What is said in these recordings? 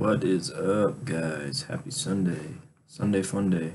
What is up, guys? Happy Sunday. Sunday fun day.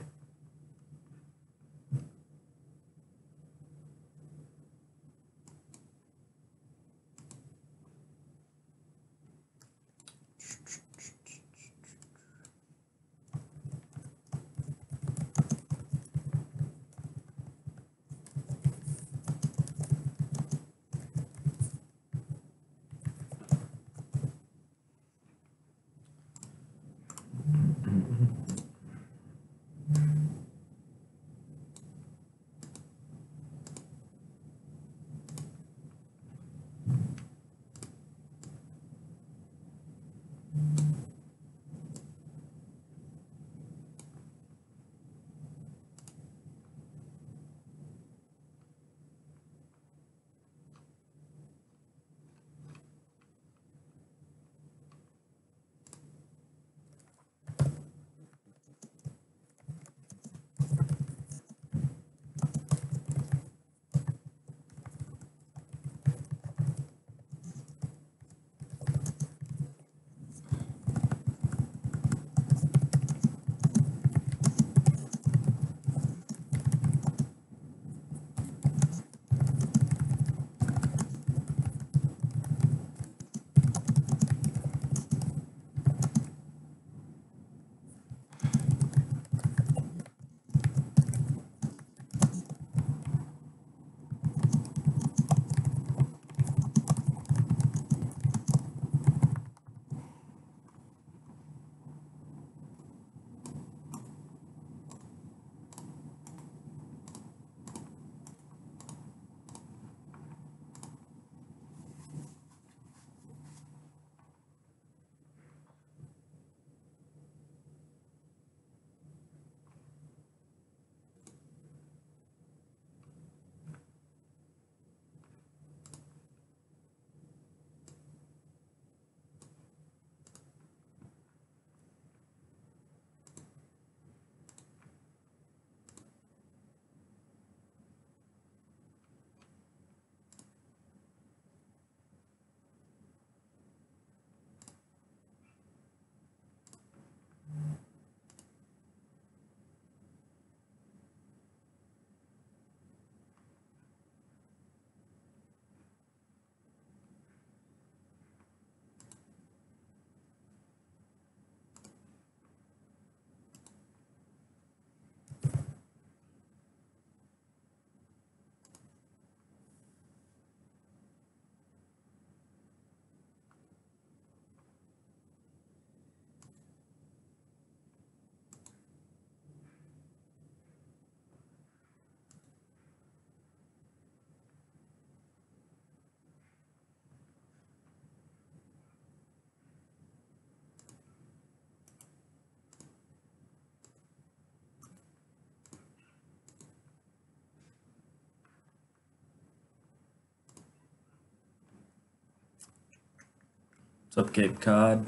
What's up, Cape Cod?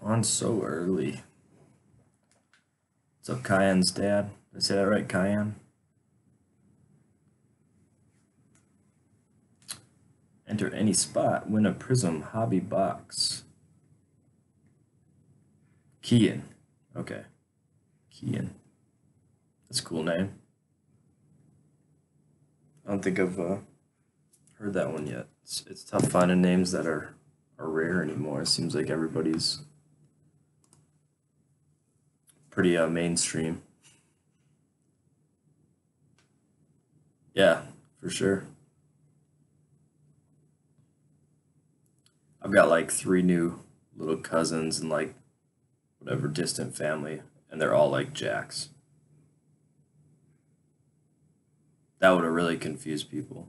On so early. What's up, Kyan's dad? Did I say that right, Kyan? Enter any spot, win a Prism hobby box. Kian. Okay. Kian. That's a cool name. I don't think I've heard that one yet. It's tough finding names that are rare anymore. It seems like everybody's pretty mainstream. Yeah, for sure. I've got like 3 new little cousins and like whatever distant family, and they're all like Jacks. That would have really confused people.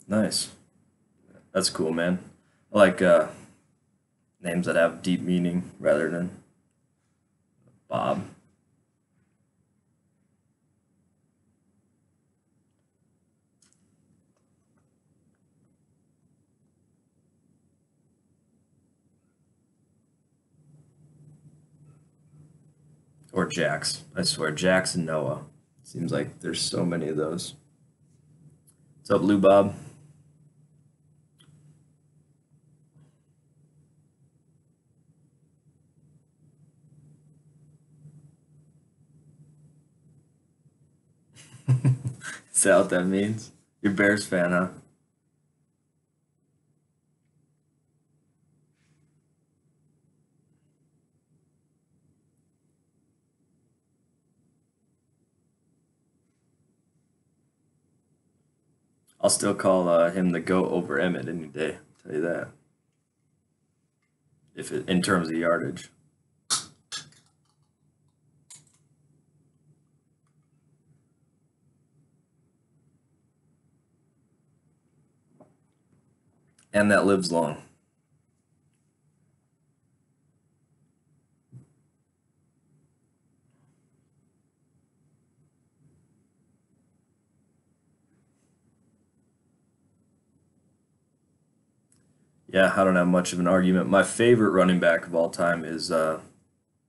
Nice. That's cool, man. I like names that have deep meaning rather than Bob. Or Jax. I swear, Jax and Noah. Seems like there's so many of those. What's up, Lou Bob? Is that what that means? You're Bears fan, huh? I'll still call him the GOAT over Emmett any day. Tell you that. If it, in terms of yardage. And that lives long. Yeah, I don't have much of an argument. My favorite running back of all time is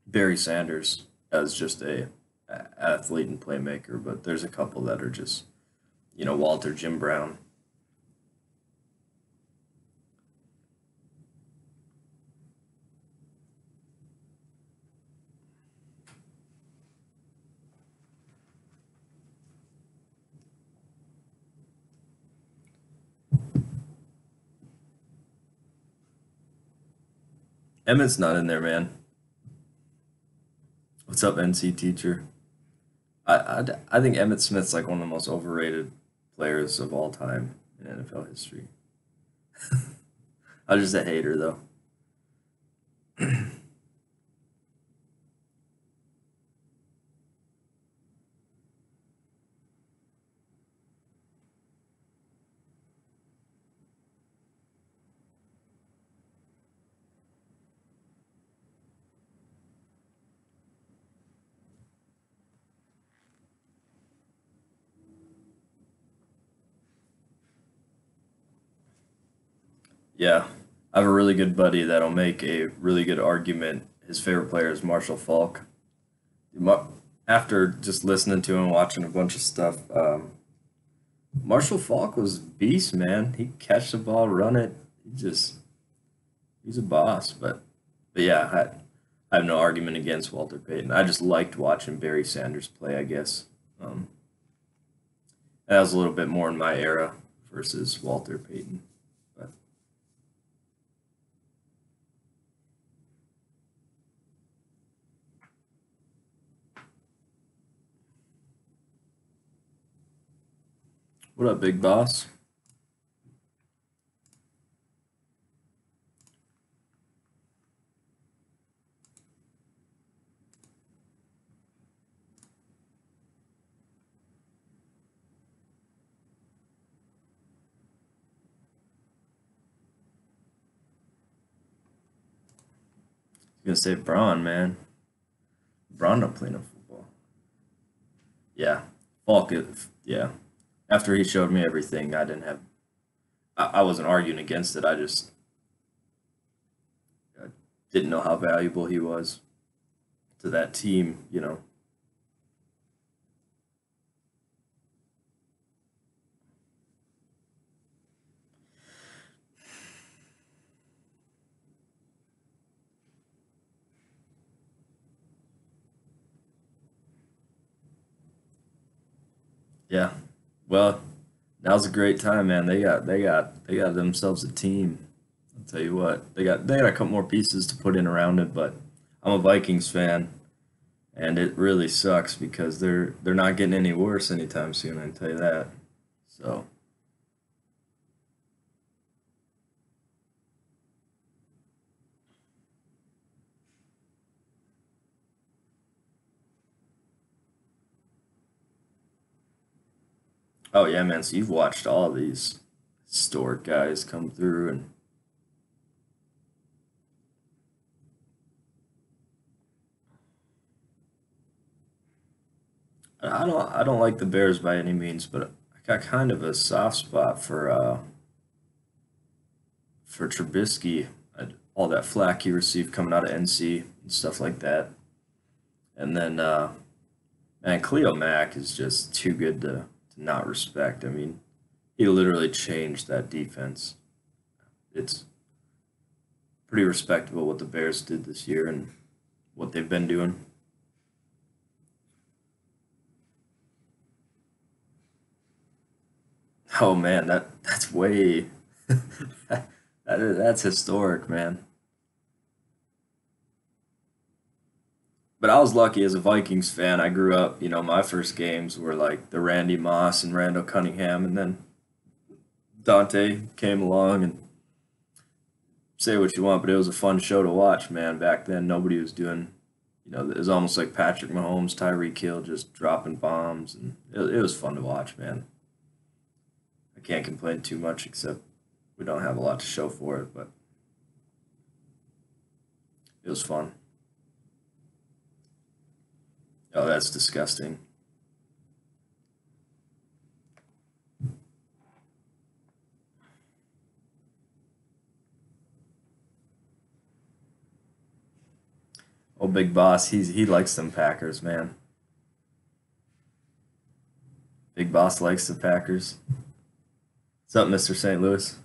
Barry Sanders as just a athlete and playmaker, but there's a couple that are just, Walter, Jim Brown. Emmett's not in there, man. What's up, NC teacher? I think Emmett Smith's like one of the most overrated players of all time in NFL history. I was just a hater, though. Yeah, I have a really good buddy that'll make a really good argument. His favorite player is Marshall Falk. Mar- After just listening to him, watching a bunch of stuff, Marshall Falk was beast, man. He catch the ball, run it. He's a boss. But yeah, I have no argument against Walter Payton. I just liked watching Barry Sanders play, I guess. Um, that was a little bit more in my era versus Walter Payton. But what up, big boss? gonna say Braun, man. Braun don't play no football. Yeah, Falk. Yeah. After he showed me everything, I didn't have. I wasn't arguing against it. I just didn't know how valuable he was to that team. You know. Yeah. Well, now's a great time, man. They got themselves a team. I'll tell you what, they got a couple more pieces to put in around it, but I'm a Vikings fan, and it really sucks because they're not getting any worse anytime soon. I can tell you that. So, oh yeah, man. So you've watched all these historic guys come through, and I don't like the Bears by any means, but I got kind of a soft spot for Trubisky. All that flack he received coming out of NC and stuff like that. And then, man, Cleo Mack is just too good to not respect. I mean, he literally changed that defense. It's pretty respectable what the Bears did this year and what they've been doing. Oh man, that's way that's historic, man. But I was lucky as a Vikings fan. I grew up, my first games were like the Randy Moss and Randall Cunningham, and then Dante came along and say what you want, but it was a fun show to watch, man. Back then, nobody was doing, it was almost like Patrick Mahomes, Tyreek Hill just dropping bombs, and it was fun to watch, man. I can't complain too much, except we don't have a lot to show for it, but it was fun. Oh, that's disgusting. Oh, Big Boss, he likes them Packers, man. Big Boss likes the Packers. What's up, Mr. St. Louis?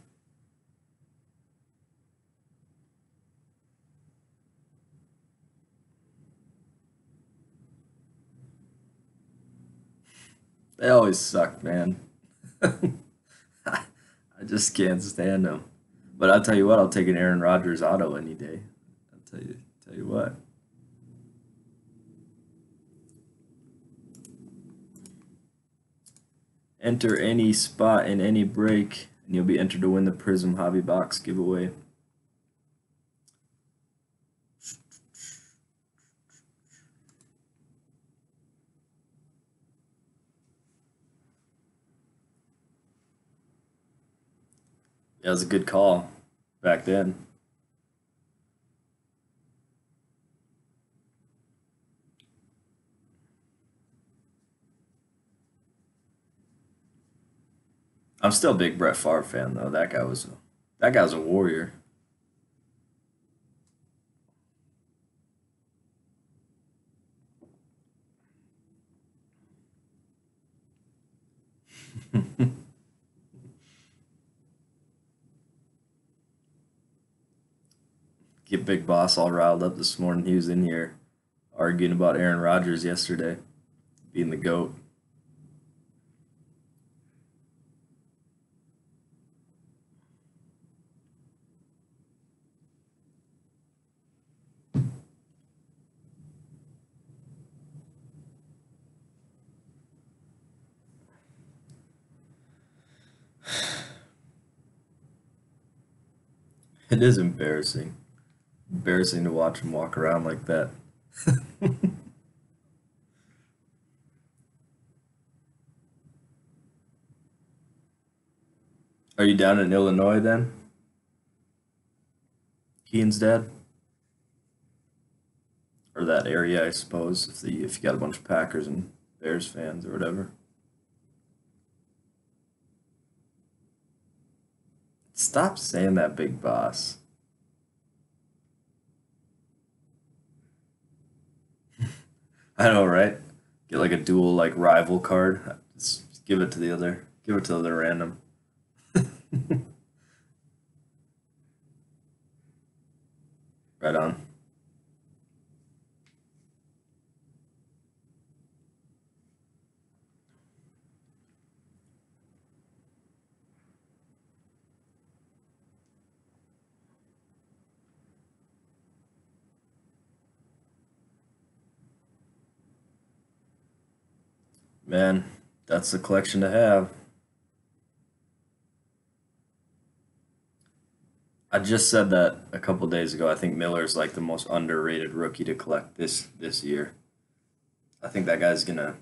They always suck, man. I just can't stand them. But I'll tell you what, I'll take an Aaron Rodgers auto any day. I'll tell you what. Enter any spot in any break, and you'll be entered to win the Prism Hobby Box giveaway. That was a good call back then. I'm still a big Brett Favre fan though. That guy was a warrior. Get Big Boss all riled up this morning. He was in here arguing about Aaron Rodgers yesterday being the GOAT. It is embarrassing. Embarrassing to watch him walk around like that. Are you down in Illinois then? Keen's dad? or that area, I suppose, if you got a bunch of Packers and Bears fans or whatever. Stop saying that, big boss. I know, right? Get like a dual like rival card. Just give it to the other. Give it to the other random. Right on. Man, that's the collection to have. I just said that a couple days ago. I think Miller's like the most underrated rookie to collect this year. I think that guy's he's gonna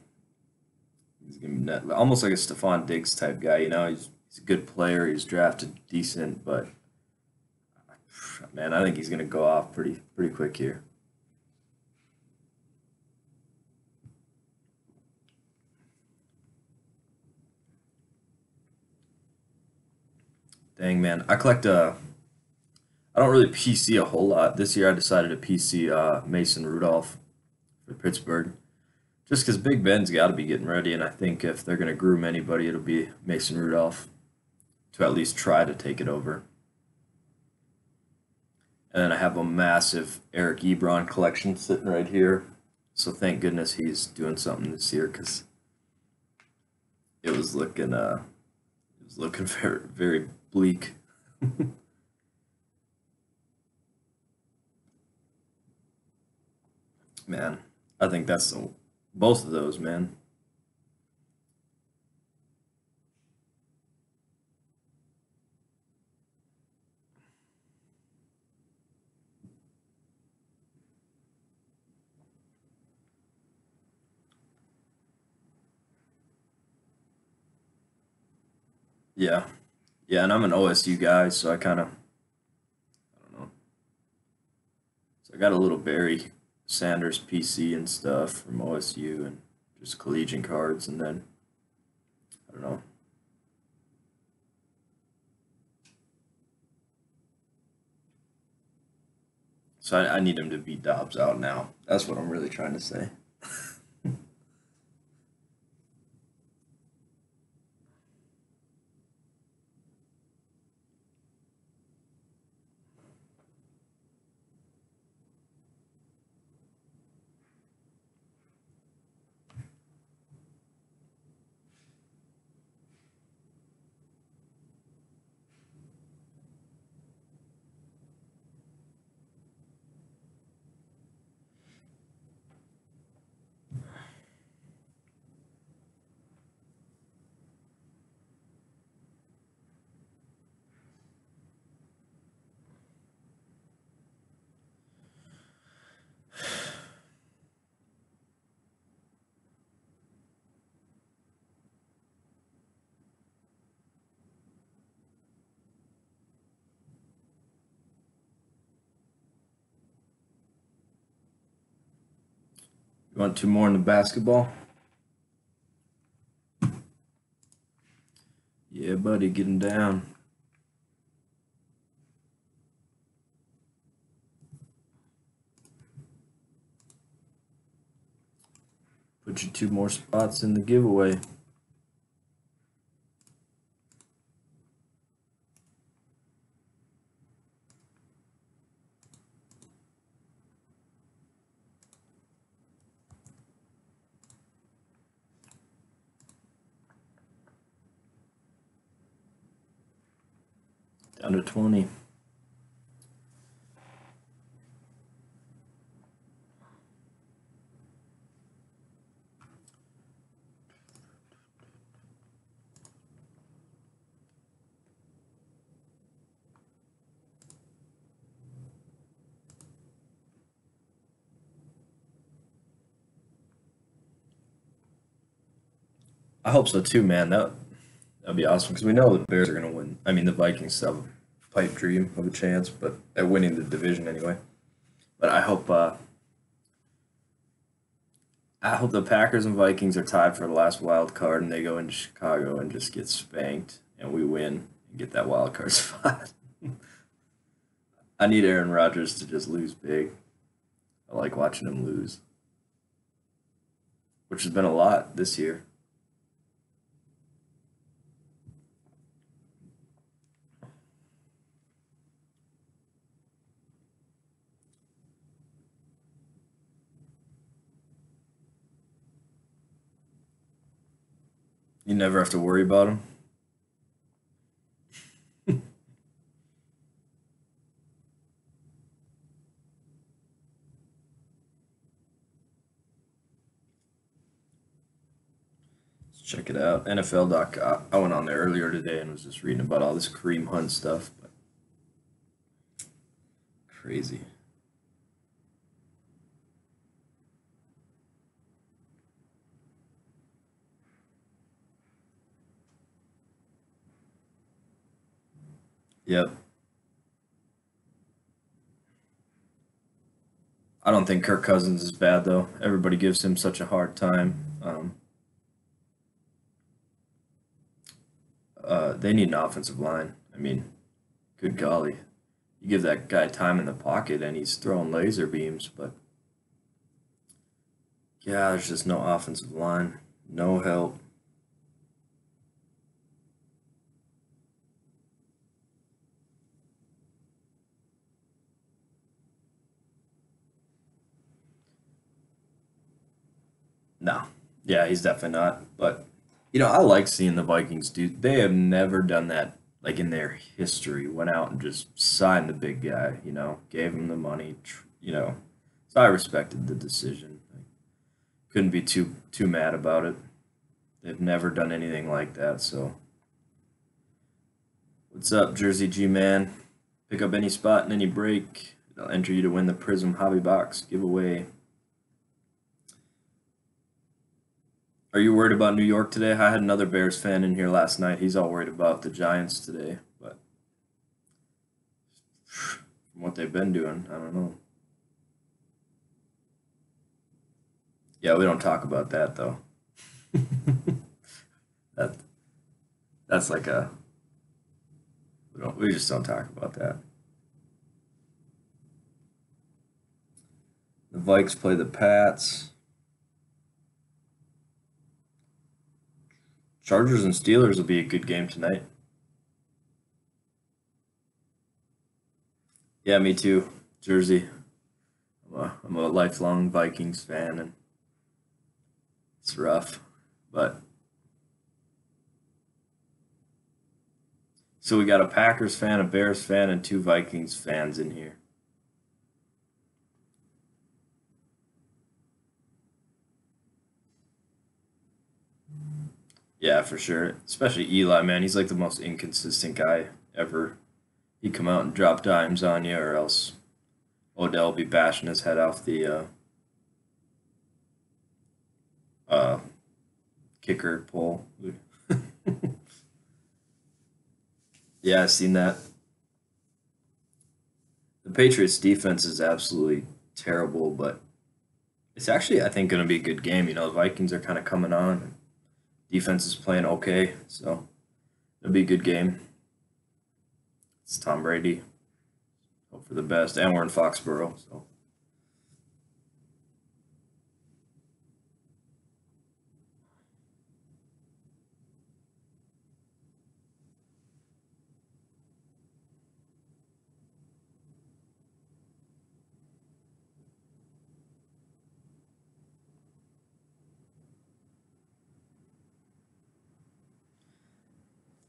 be almost like a Stephon Diggs type guy. He's a good player. He's drafted decent, but man, I think he's gonna go off pretty quick here. Dang man, I don't really PC a whole lot. This year I decided to PC Mason Rudolph for Pittsburgh. Just because Big Ben's got to be getting ready, and I think if they're going to groom anybody, it'll be Mason Rudolph to at least try to take it over. And then I have a massive Eric Ebron collection sitting right here. So thank goodness he's doing something this year because it was looking very bleak. Man, I think both of those, man. Yeah, yeah, and I'm an OSU guy, so I don't know. So I got a little Barry Sanders PC and stuff from OSU and just collegiate cards, and then I don't know. So I need him to beat Dobbs out now. That's what I'm really trying to say. You want two more in the basketball? Yeah, buddy, getting down. Put you two more spots in the giveaway. Down to 20. I hope so too, man. That'd be awesome because we know the Bears are gonna win. I mean, the Vikings still have a pipe dream of a chance, but at winning the division anyway. But I hope the Packers and Vikings are tied for the last wild card, and they go into Chicago and just get spanked, and we win and get that wild card spot. I need Aaron Rodgers to just lose big. I like watching him lose, which has been a lot this year. You never have to worry about him. Let's check it out. NFL.com. I went on there earlier today and was just reading about all this Kareem Hunt stuff. But crazy. Yep. I don't think Kirk Cousins is bad though. Everybody gives him such a hard time. They need an offensive line. I mean, good golly, you give that guy time in the pocket and he's throwing laser beams. But yeah, there's just no offensive line, no help. No, yeah, he's definitely not. But I like seeing the Vikings do. They have never done that like in their history. Went out and just signed the big guy. Gave him the money. So I respected the decision. I couldn't be too mad about it. They've never done anything like that. So what's up, Jersey G man? Pick up any spot in any break. I'll enter you to win the Prism Hobby Box giveaway. Are you worried about New York today? I had another Bears fan in here last night. He's all worried about the Giants today, but from what they've been doing, I don't know. Yeah, we don't talk about that though. that that's like we just don't talk about that. The Vikes play the Pats. Chargers and Steelers will be a good game tonight. Yeah, me too. Jersey. I'm a lifelong Vikings fan, and it's rough. But so we got a Packers fan, a Bears fan, and two Vikings fans in here. Yeah, for sure. Especially Eli, man. He's like the most inconsistent guy ever. He'd come out and drop dimes on you, or else Odell will be bashing his head off the uh, kicker pole. Yeah, I've seen that. The Patriots defense is absolutely terrible, but it's actually, I think, going to be a good game. The Vikings are kind of coming on. Defense is playing okay, so it'll be a good game. It's Tom Brady. Hope for the best, and we're in Foxborough, so.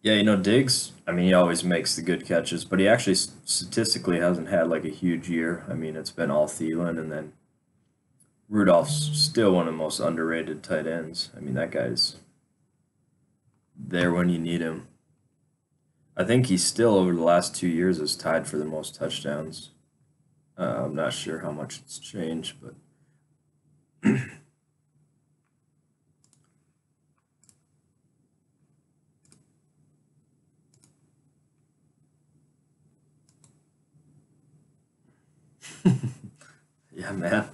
Yeah, Diggs, I mean, he always makes the good catches, but he actually statistically hasn't had like a huge year. I mean, it's been all Thielen, and then Rudolph's still one of the most underrated tight ends. I mean, that guy's there when you need him. I think he's still, over the last 2 years, is tied for the most touchdowns. I'm not sure how much it's changed, but yeah, man.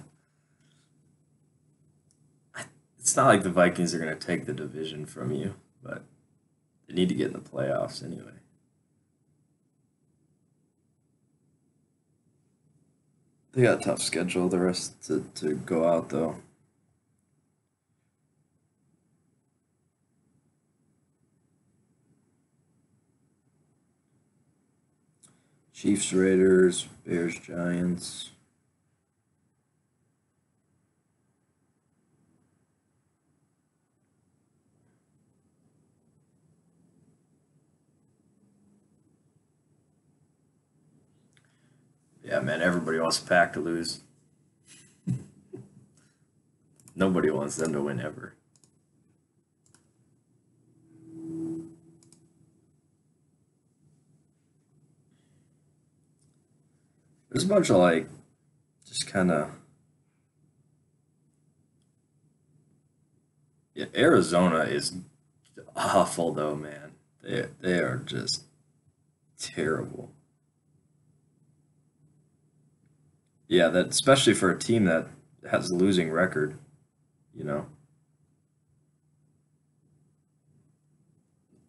not like the Vikings are going to take the division from you, but they need to get in the playoffs anyway. They got a tough schedule the rest to go out though. Chiefs, Raiders, Bears, Giants. Yeah, man, everybody wants the Pack to lose. Nobody wants them to win ever. There's a bunch of like, just kind of. Yeah, Arizona is awful though, man. They are just terrible. Yeah, that especially for a team that has a losing record, you know.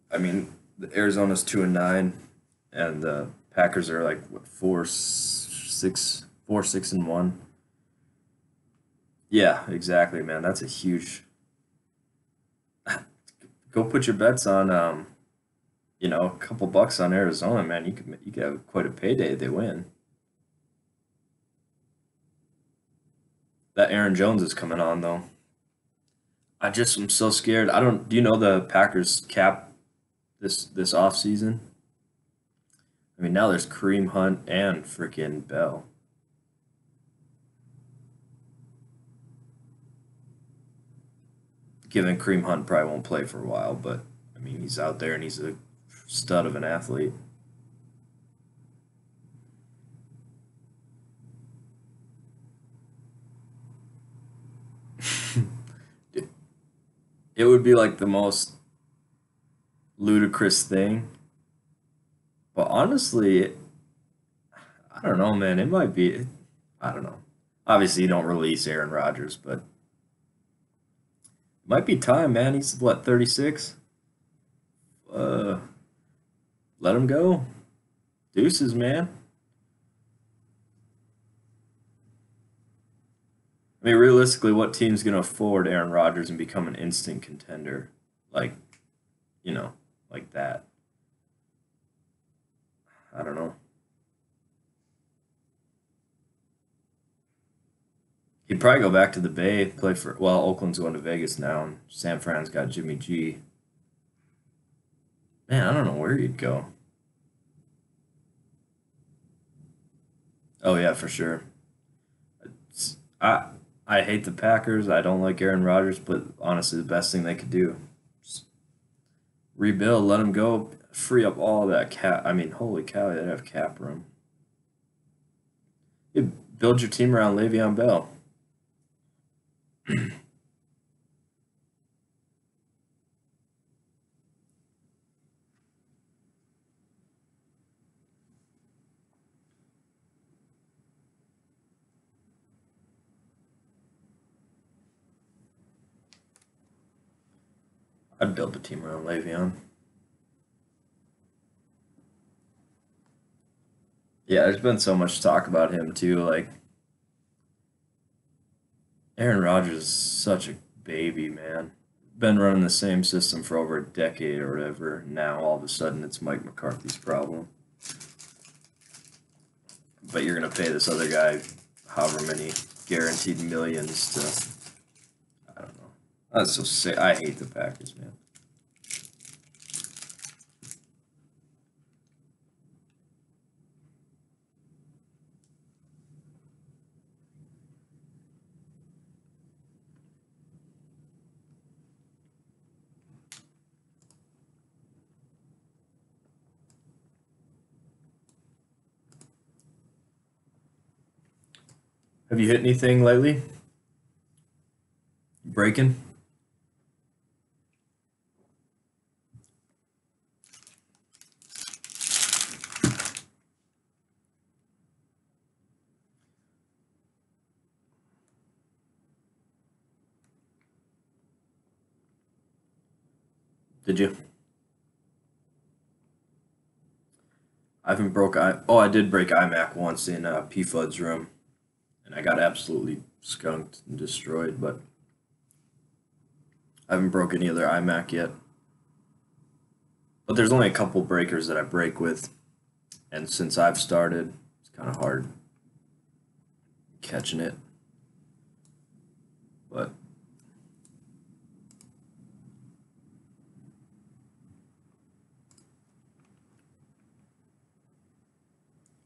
I mean, the Arizona's 2-9, and the Packers are like what 4-6, 4-6-1. Yeah, exactly, man. That's a huge. Go put your bets on, a couple bucks on Arizona, man. You could have quite a payday if they win. That Aaron Jones is coming on though. I just am so scared. I don't. Do you know the Packers cap this off season? I mean, now there's Kareem Hunt and freaking Bell. Given Kareem Hunt probably won't play for a while, but I mean, he's out there and he's a stud of an athlete. It would be like the most ludicrous thing, but honestly, I don't know, man. It might be. I don't know. Obviously, you don't release Aaron Rodgers, but it might be time, man. He's what 36. Uh, Let him go. Deuces, man. I mean, realistically, what team's going to afford Aaron Rodgers and become an instant contender? Like, you know, like that. I don't know. He'd probably go back to the Bay, play for, well, Oakland's going to Vegas now, and San Fran's got Jimmy G. Man, I don't know where he'd go. Oh, yeah, for sure. It's, I hate the Packers. I don't like Aaron Rodgers, but honestly, the best thing they could do. Just rebuild, let him go, free up all that cap. I mean, holy cow, they'd have cap room. You build your team around Le'Veon Bell. I'd build a team around Le'Veon. Yeah, there's been so much talk about him too. Like Aaron Rodgers is such a baby, man. Been running the same system for over a decade or whatever. Now all of a sudden it's Mike McCarthy's problem. But you're gonna pay this other guy however many guaranteed millions to I don't know. That's so sick. I hate the Packers, man. Have you hit anything lately? Breaking? Did you? I haven't broke I did break iMac once in PFUD's room, and I got absolutely skunked and destroyed, but I haven't broke any other iMac yet. But there's only a couple breakers that I break with, and since I've started, it's kind of hard catching it. But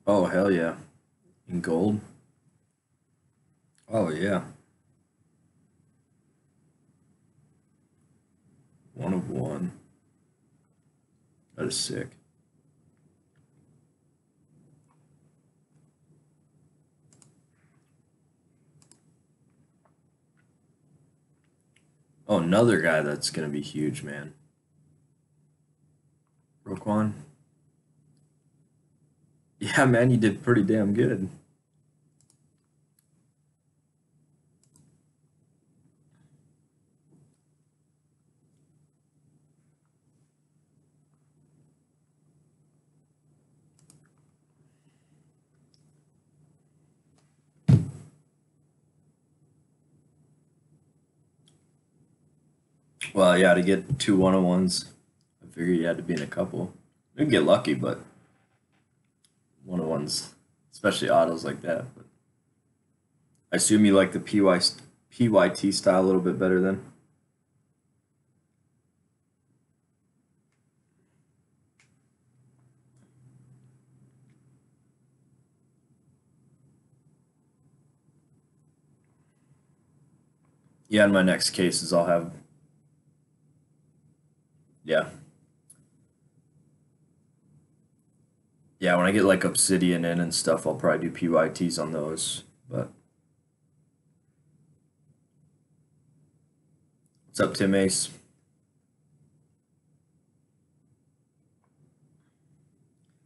oh hell yeah, in gold. Oh yeah, 1 of 1. That is sick. Oh, another guy that's gonna be huge, man. Roquan. Yeah, man, you did pretty damn good. Well, yeah, to get 2 1-of-1s, I figured you had to be in a couple. You can get lucky, but 1-of-1s, especially autos like that. But I assume you like the PYT style a little bit better then. Yeah, in my next cases, I'll have, yeah. Yeah, when I get like Obsidian in and stuff, I'll probably do PYTs on those. But what's up, Tim Ace?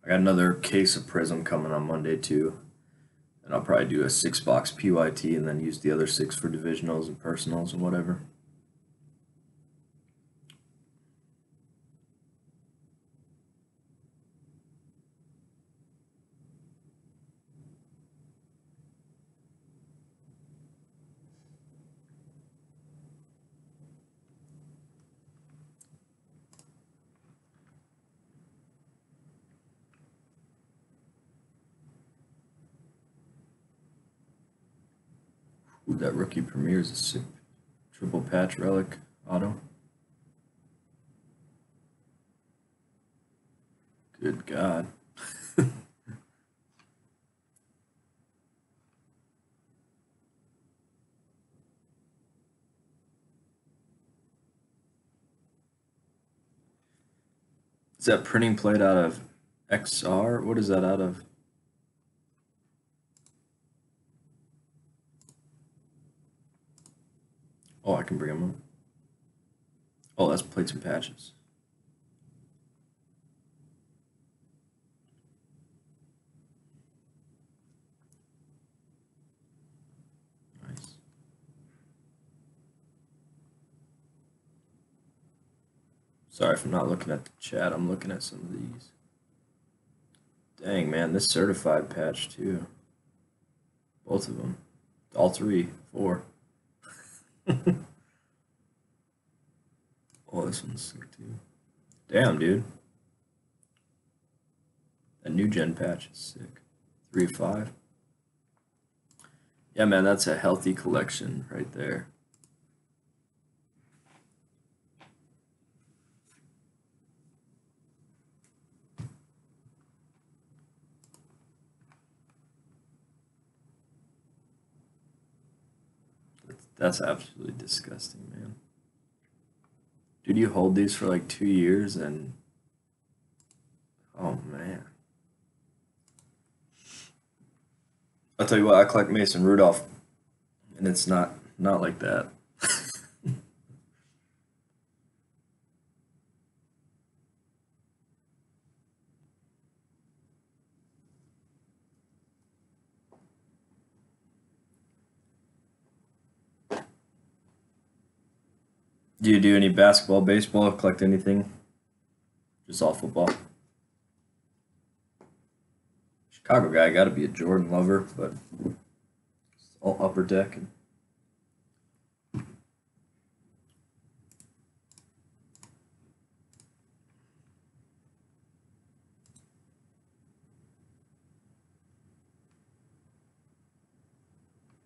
I got another case of Prism coming on Monday too. And I'll probably do a 6-box PYT and then use the other 6 for divisionals and personals and whatever. Ooh, that rookie premiere is a sick triple patch relic auto. Good God. Is that printing plate out of XR? What is that out of? Oh, I can bring them up. Oh, that's plates and patches. Nice. Sorry if I'm not looking at the chat. I'm looking at some of these. Dang, man, this certified patch too. Both of them. All 3, 4. Oh, this one's sick too. Damn, dude. That new gen patch is sick. 3 of 5. Yeah, man, that's a healthy collection right there. That's absolutely disgusting, man. Dude, you hold these for like 2 years and oh man. I'll tell you what, I collect Mason Rudolph and it's not like that. Do you do any basketball, baseball, collect anything? Just all football. Chicago guy, got to be a Jordan lover, but it's all upper deck. And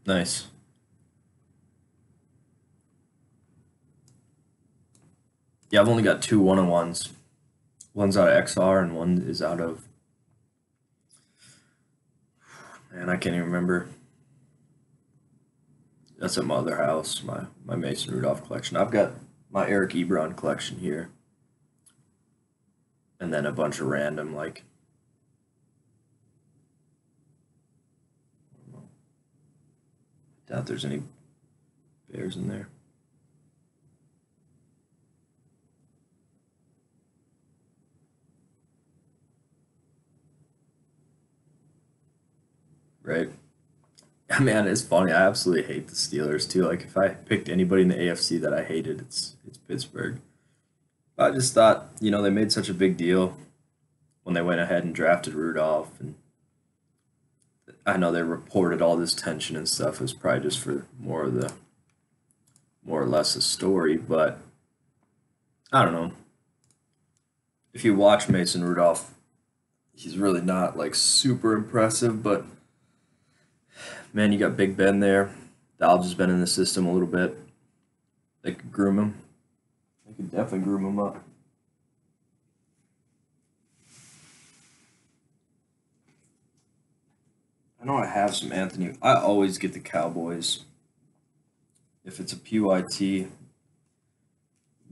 nice. Yeah, I've only got two one-on-ones. One's out of XR and one is out of, man, I can't even remember. That's at my other house, my Mason Rudolph collection. I've got my Eric Ebron collection here, and then a bunch of random like. I doubt there's any Bears in there. Right. Man, it's funny. I absolutely hate the Steelers too. Like if I picked anybody in the AFC that I hated, it's Pittsburgh. I just thought, they made such a big deal when they went ahead and drafted Rudolph, and I know they reported all this tension and stuff. It was probably just for more or less a story, but I don't know. If you watch Mason Rudolph, he's really not like super impressive, but man, you got Big Ben there. Dobbs has been in the system a little bit. They could groom him. They could definitely groom him up. I know I have some Anthony. I always get the Cowboys. If it's a PYT,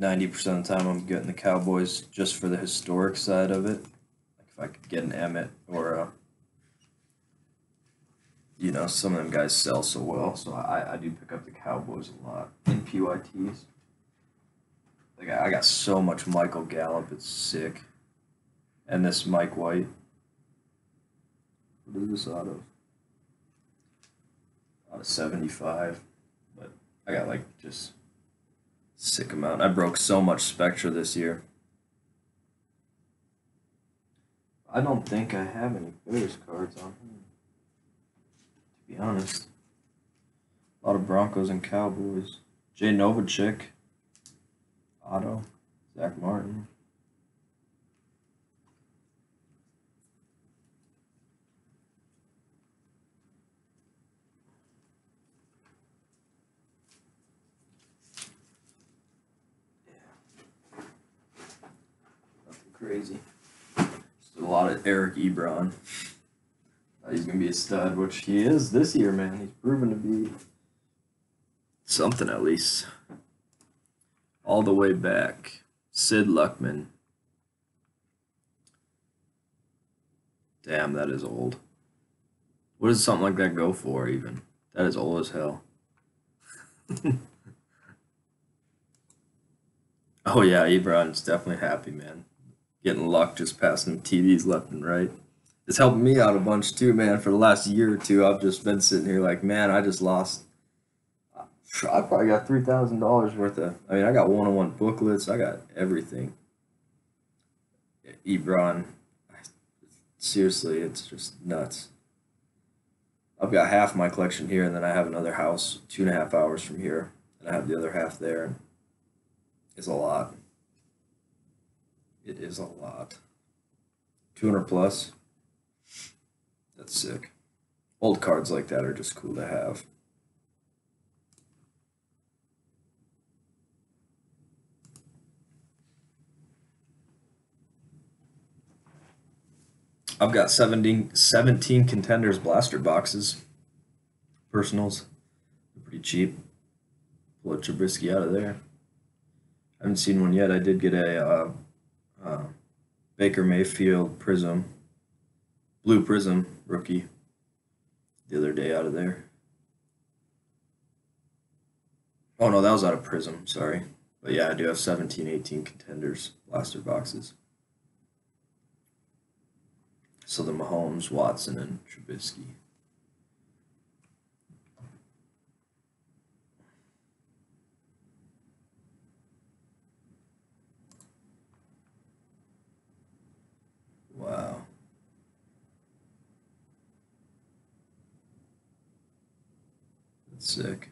90% of the time I'm getting the Cowboys just for the historic side of it. Like if I could get an Emmett or some of them guys sell so well, so I do pick up the Cowboys a lot in PYTs. Like I got so much Michael Gallup, it's sick. And this Mike White. What is this out of? Out of 75. But I got like just sick amount. I broke so much Spectra this year. I don't think I have any Bears cards on him, to be honest. A lot of Broncos and Cowboys. Jay Novacek. Otto. Zach Martin. Nothing crazy. Just a lot of Eric Ebron. He's going to be a stud, which he is this year, man. He's proven to be something at least. All the way back. Sid Luckman. Damn, that is old. What does something like that go for, even? That is old as hell. Oh, yeah, Ebron's definitely happy, man. Getting luck, just passing him TVs left and right. It's helping me out a bunch, too, man. For the last year or two, I've just been sitting here like, man, I just lost. I probably got $3,000 worth of. I mean, I got one-on-one booklets. I got everything. Ebron, seriously, it's just nuts. I've got half my collection here, and then I have another house 2.5 hours from here, and I have the other half there. It's a lot. It is a lot. 200 plus. That's sick. Old cards like that are just cool to have. I've got 17 contenders blaster boxes. Personals. They're pretty cheap. Pull a Trubisky out of there. I haven't seen one yet. I did get a Baker Mayfield Prism. Blue Prism rookie the other day out of there. Oh no, that was out of Prism, sorry. But yeah, I do have 17, 18 contenders blaster boxes. So the Mahomes, Watson, and Trubisky. Wow. That's sick.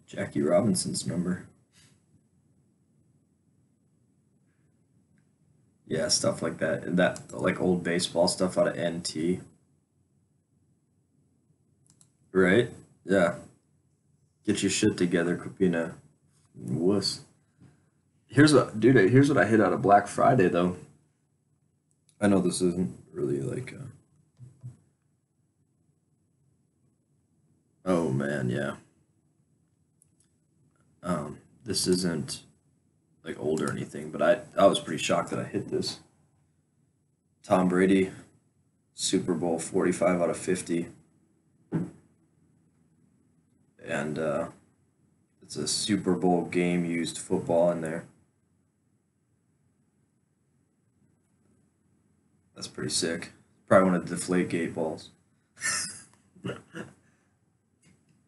Jackie Robinson's number. Yeah, stuff like that. That like old baseball stuff out of NT. Right? Yeah. Get your shit together, Kupina. Wuss. Here's what I hit out of Black Friday though. I know this isn't really like oh man, yeah. This isn't like old or anything, but I was pretty shocked that I hit this. Tom Brady, Super Bowl 45 out of 50, and it's a Super Bowl game used football in there. That's pretty sick. Probably one of the deflate gate balls.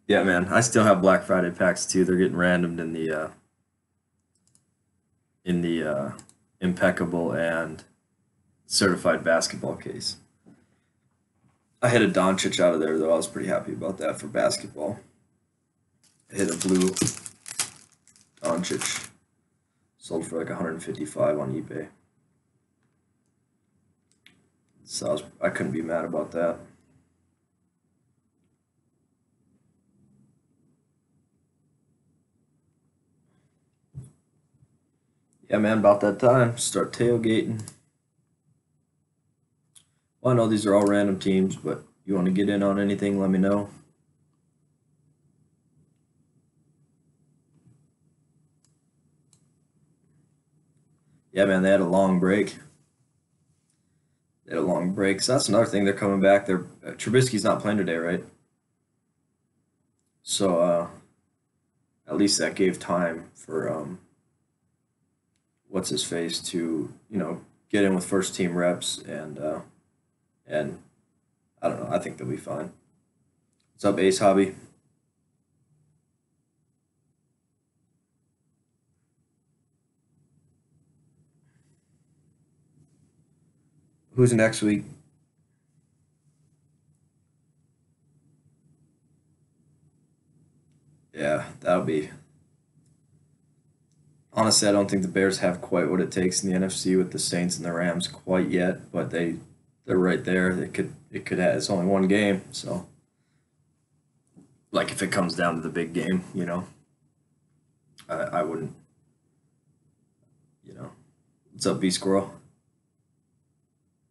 Yeah, man. I still have Black Friday packs too. They're getting randomed in the impeccable and certified basketball case. I hit a Doncic out of there though. I was pretty happy about that for basketball. I hit a blue Doncic. Sold for like 155 on eBay. So I couldn't be mad about that. Yeah, man, about that time. Start tailgating. Well, I know these are all random teams, but you want to get in on anything, let me know. Yeah, man, they had a long break. They had a long break. So that's another thing. They're coming back. They're Trubisky's not playing today, right? So at least that gave time for what's his face to get in with first team reps and I don't know. I think they'll be fine. What's up, Ace Hobby? Who's next week? Yeah, that'll be. Honestly, I don't think the Bears have quite what it takes in the NFC with the Saints and the Rams quite yet, but they're right there. It could have it's only one game, so like if it comes down to the big game, I wouldn't, you know. What's up, B Squirrel?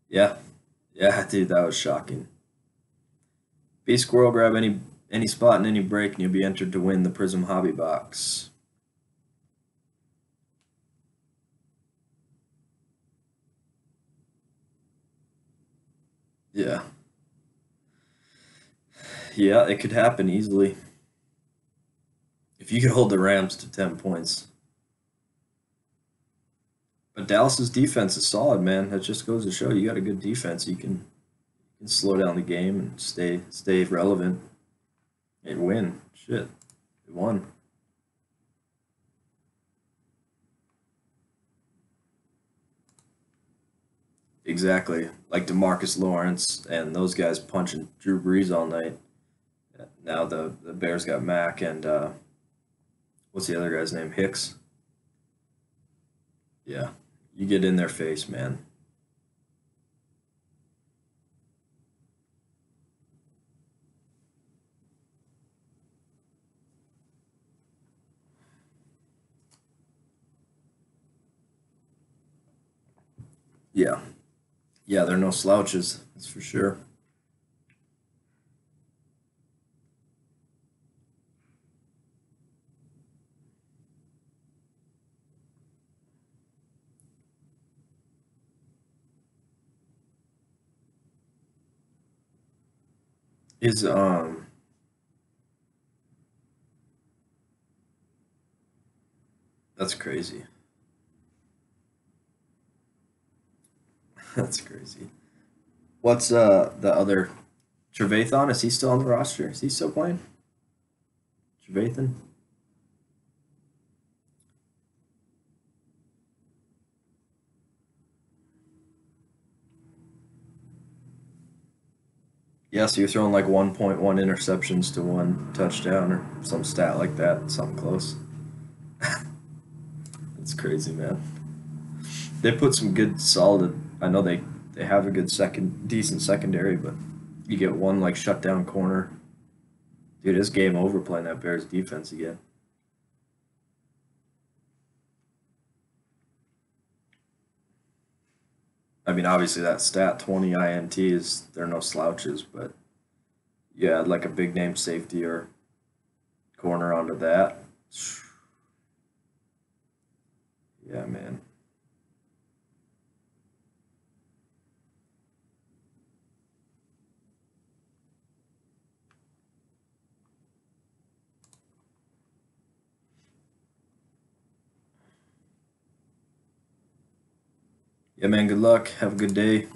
Yeah, yeah, dude, that was shocking. B Squirrel, grab any spot in any break, and you'll be entered to win the Prism Hobby Box. Yeah, yeah, it could happen easily if you could hold the Rams to 10 points. But Dallas's defense is solid, man. That just goes to show you got a good defense. You can slow down the game and stay relevant and win. Shit, they won. Exactly, like Demarcus Lawrence and those guys punching Drew Brees all night. Now the Bears got Mac and what's the other guy's name? Hicks. Yeah, you get in their face, man. Yeah, yeah, they're no slouches. That's for sure. Is that's crazy. That's crazy. What's the other Trevathan? Is he still on the roster? Is he still playing? Trevathan? Yeah, so you're throwing like 1.1 interceptions to one touchdown or some stat like that, something close. It's crazy, man. They put some good, solid. I know they have a good decent secondary, but you get one like shutdown corner, dude. It's game over playing that Bears defense again. I mean, obviously that stat 20 ints, they're no slouches, but yeah, like a big name safety or corner onto that. Yeah, man. Yeah, man. Good luck. Have a good day.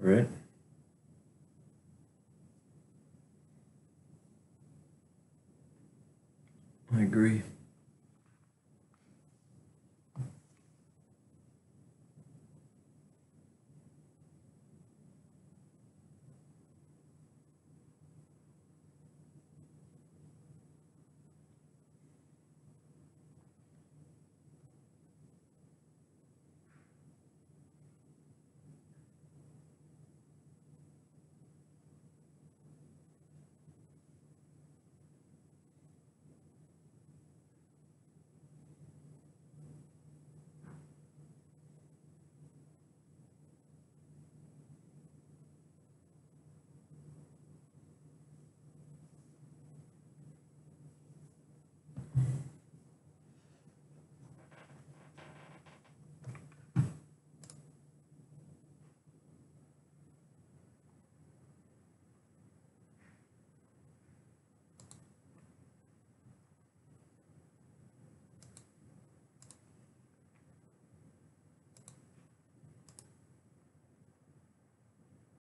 All right. I agree.